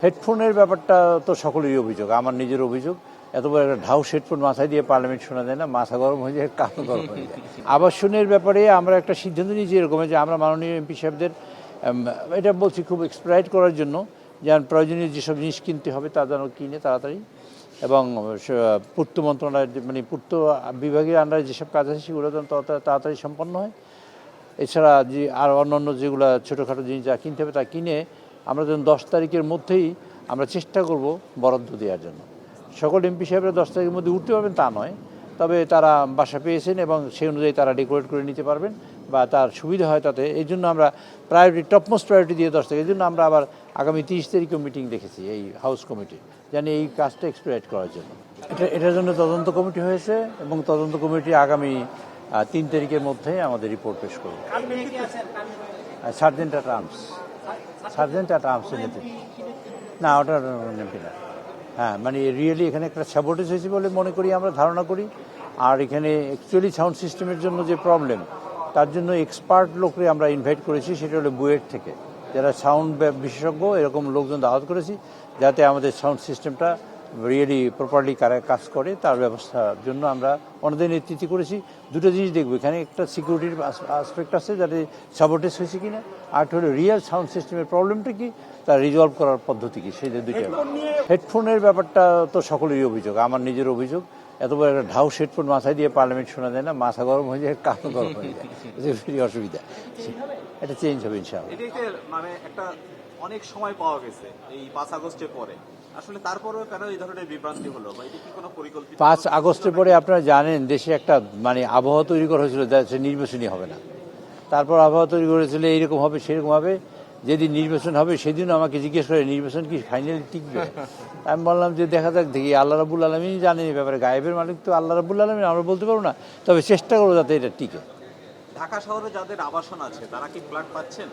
হেডফোনের ব্যাপারটা তো সকলেরই অভিযোগ, আমার নিজের অভিযোগ। এত বড় একটা ঢাউস হেডফোন মাথায় দিয়ে পার্লামেন্ট শোনা যায় না, মাথা গরম হয়ে যায়, কান গরম হয়ে যায়। আবাসনের ব্যাপারে আমরা একটা সিদ্ধান্ত নিয়েছি এরকম যে আমরা মাননীয় এমপি সাহেবদের এটা বলছি খুব এক্সপ্লয়েট করার জন্য, যেন প্রয়োজনীয় যেসব জিনিস কিনতে হবে তা যেন কিনে তাড়াতাড়ি, এবং পূর্ত মন্ত্রণালয়ের মানে পূর্ত বিভাগের আন্ডারে যেসব কাজ আছে সেগুলো যেন তাড়াতাড়ি সম্পন্ন হয়। এছাড়া যে আর অন্যান্য যেগুলো ছোটোখাটো জিনিস যা কিনতে হবে তা কিনে আমরা যেন 10 তারিখের মধ্যেই আমরা চেষ্টা করব বরাদ্দ দেওয়ার জন্য। সকল এমপি সাহেবরা 10 তারিখের মধ্যে উঠতে পারবেন তা নয়, তবে তারা বাসা পেয়েছেন এবং সেই অনুযায়ী তারা ডেকোরেট করে নিতে পারবেন বা তার সুবিধা হয় তাতে। এই জন্য আমরা প্রায়োরিটি টপমোস্ট প্রায়োরিটি দিয়ে 10 তারিখ, এই জন্য আমরা আবার আগামী 30 তারিখেও মিটিং দেখেছি এই হাউস কমিটি, জানি এই কাজটা এক্সপ্লয়েট করার জন্য। এটার জন্য তদন্ত কমিটি হয়েছে এবং তদন্ত কমিটি আগামী 3 তারিখের মধ্যে আমাদের রিপোর্ট পেশ করবে। সার্জেন্ট অ্যাট আর্মস না, ওটা এমপি না। হ্যাঁ, মানে রিয়েলি এখানে একটা সাবোটেজ হয়েছে বলে মনে করি, আমরা ধারণা করি। আর এখানে অ্যাকচুয়ালি সাউন্ড সিস্টেমের জন্য যে প্রবলেম, তার জন্য এক্সপার্ট লোকরে আমরা ইনভাইট করেছি, সেটা হলো বুয়েট থেকে, যারা সাউন্ড বিশেষজ্ঞ এরকম লোকজন দাওয়াত করেছি, যাতে আমাদের সাউন্ড সিস্টেমটা রিয়েলি প্রপারলি কাজ করে তার ব্যবস্থার জন্য আমরা ওনাদের নেতৃত্বে করেছি। দুটো জিনিস দেখবো, এখানে একটা সিকিউরিটির আসপেক্ট আছে যাতে সাবোটেজ হয়েছে কিনা, আর হলো রিয়েল সাউন্ড সিস্টেমের প্রবলেমটা কি, তা রিজলভ করার পদ্ধতি কি, সেই যে দুইটা। হেডফোনের ব্যাপারটা তো সকলেরই অভিযোগ, আমার নিজের অভিযোগ। এত বড় একটা ঢাউস হেডফোন মাথায় দিয়ে পার্লামেন্ট শোনা যায় না, মাথা গরম হয়ে যায়, কান গরম হয়ে যায়, ভেরি অসুবিধা। এটা চেঞ্জ হবে ইনশাআল্লাহ। মানে একটা অনেক সময় পাওয়া গেছে এই 5 আগস্টের পরে, আসলে তারপরেও কেন এই ধরনের বিভ্রান্তি হলো, বা এটা কি কোনো পরিকল্পিত? 5 আগস্টের পরে আপনারা জানেন দেশে একটা মানে আবহাওয়া তৈরি করা হয়েছিল, সে নির্বাচনই হবে না। তারপর আবহাওয়া তৈরি করেছিল এইরকম হবে সেরকম হবে, যেদিন নির্বাচন হবে সেদিনও আমাকে জিজ্ঞেস করে নির্বাচন কি ফাইনালি টিকবে। আমি বললাম যে দেখা যাক, দেখি, আল্লাহ রাব্বুল আলামিন জানেন এই ব্যাপারে, গায়েবের মালিক তো আল্লাহ রাব্বুল আলামিন, আমরা বলতে পারবো না, তবে চেষ্টা করবো যাতে এটা টিকে। ঢাকা শহরে যাদের আবাসন আছে তারা কি ফ্ল্যাট পাচ্ছেন?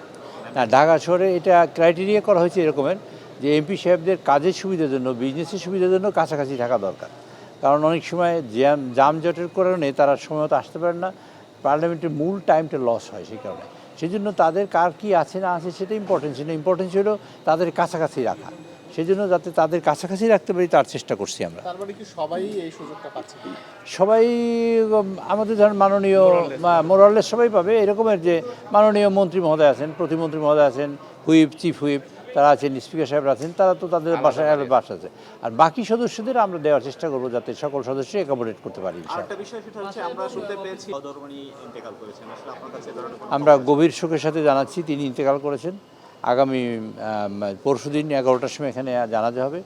না, ঢাকা শহরে এটা ক্রাইটেরিয়া করা হয়েছে এরকমের যে এমপি সাহেবদের কাজের সুবিধার জন্য, বিজনেসের সুবিধার জন্য কাছাকাছি থাকা দরকার। কারণ অনেক সময় যানজটের কারণে তারা সময়মতো আসতে পারেন না, পার্লামেন্টের মূল টাইমটা লস হয় সেই কারণে। সেই জন্য তাদের কার কি আছে না আছে সেটা ইম্পর্টেন্স ছিল, ইম্পর্টেন্স হলো তাদের কাছাকাছি রাখা। সেই জন্য যাতে তাদের কাছাকাছি রাখতে পারি তার চেষ্টা করছি আমরা। তারপরে কি সবাই এই সুযোগটা পাচ্ছে? সবাই আমাদের ধরেন মাননীয় মোরালের সবাই পাবে, এরকমের যে মাননীয় মন্ত্রী মহোদয় আছেন, প্রতিমন্ত্রী মহোদয় আছেন, হুইপ, চিফ হুইপ তারা আছেন, স্পিকার সাহেবরা আছেন, তারা তো তাদের বাসায় বাসা আছে। আর বাকি সদস্যদের আমরা দেওয়ার চেষ্টা করবো যাতে সকল সদস্য অ্যাকোমোডেট করতে পারি। আমরা গভীর শোকের সাথে জানাচ্ছি তিনি ইন্তেকাল করেছেন। আগামী পরশুদিন 11টার সময় এখানে জানাজা হবে,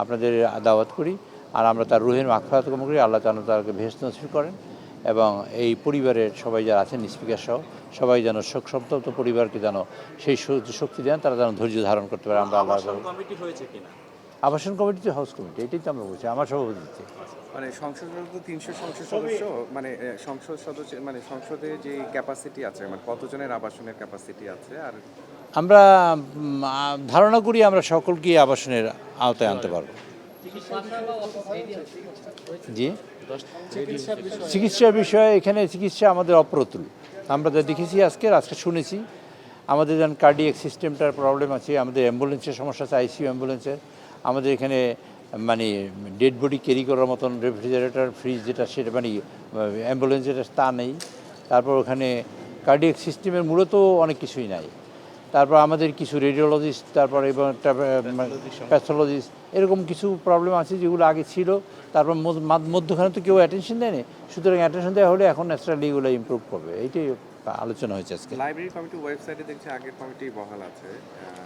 আপনাদের দাওয়াত করি। আর আমরা তার রুহের মাগফিরাত কামনা করি, আল্লাহ তাআলা তাকে বেহেশত নসিব করেন, এবং এই পরিবারের সবাই যারা আছেন, স্পিকার সহ সবাই যেন শোক সন্তপ্ত পরিবারকে যেন সেই শক্তি দেন, তারা যেন ধৈর্য ধারণ করতে পারে। আমরা আল্লাহ কমিটি হয়েছে কিনা? আবাসন কমিটি তো হাউস কমিটি, এটাই তো আমরা বলছি, আমার সভাপতিত্বে। মানে সংসদের তো 300 সংসদ সদস্য, মানে সংসদ সদস্য, মানে সংসদে যে ক্যাপাসিটি আছে, মানে কতজনের আবাসনের ক্যাপাসিটি আছে? আর আমরা ধারণা করি আমরা সকলকে আবাসনের আওতায় আনতে পারবো। জি, চিকিৎসার বিষয়ে এখানে চিকিৎসা আমাদের অপ্রতুল। আমরা যা দেখেছি আজকে শুনেছি, আমাদের যেন কার্ডিয়াক সিস্টেমটার প্রবলেম আছে, আমাদের অ্যাম্বুলেন্সের সমস্যা আছে, আইসিইউ অ্যাম্বুলেন্সের। আমাদের এখানে মানে ডেড বডি ক্যারি করার মতন রেফ্রিজারেটর, ফ্রিজ যেটা, সেটা মানে অ্যাম্বুলেন্স যেটা তা নেই। তারপর ওখানে কার্ডিয়াক সিস্টেমের মূলত অনেক কিছুই নাই। তারপর আমাদের কিছু রেডিওলজিস্ট, তারপর এবং প্যাথোলজিস্ট, এরকম কিছু প্রবলেম আছে যেগুলো আগে ছিল। তারপর মধ্যখানে তো কেউ অ্যাটেনশন দেয়নি, সুতরাং অ্যাটেনশন দেওয়া হলে এখন ন্যাচারালি এগুলো ইমপ্রুভ করবে, এইটাই আলোচনা হয়েছে আজকে। লাইব্রেরি কমিটি ওয়েবসাইটে দেখছি আগের কমিটি বহাল আছে।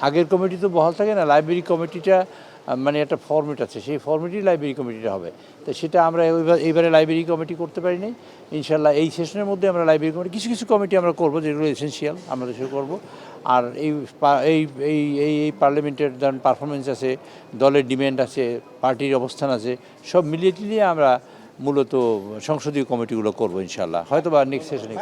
আগের কমিটি তো বহাল থাকে না, লাইব্রেরি কমিটিটা মানে একটা ফর্মেট আছে, সেই ফর্মেটই লাইব্রেরি কমিটিটা হবে। তো সেটা আমরা এইবারে লাইব্রেরি কমিটি করতে পারি নাই। ইনশাল্লাহ এই সেশনের মধ্যে আমরা লাইব্রেরি কমিটি কিছু কমিটি আমরা করবো যেগুলো এসেন্সিয়াল, আমরা সেগুলো করবো। আর এই পার্লামেন্টের যেমন পারফরমেন্স আছে, দলের ডিমান্ড আছে, পার্টির অবস্থান আছে, সব মিলিয়ে আমরা মূলত সংসদীয় কমিটিগুলো করবো ইনশাল্লাহ, হয়তো বা নেক্সট সেশনে।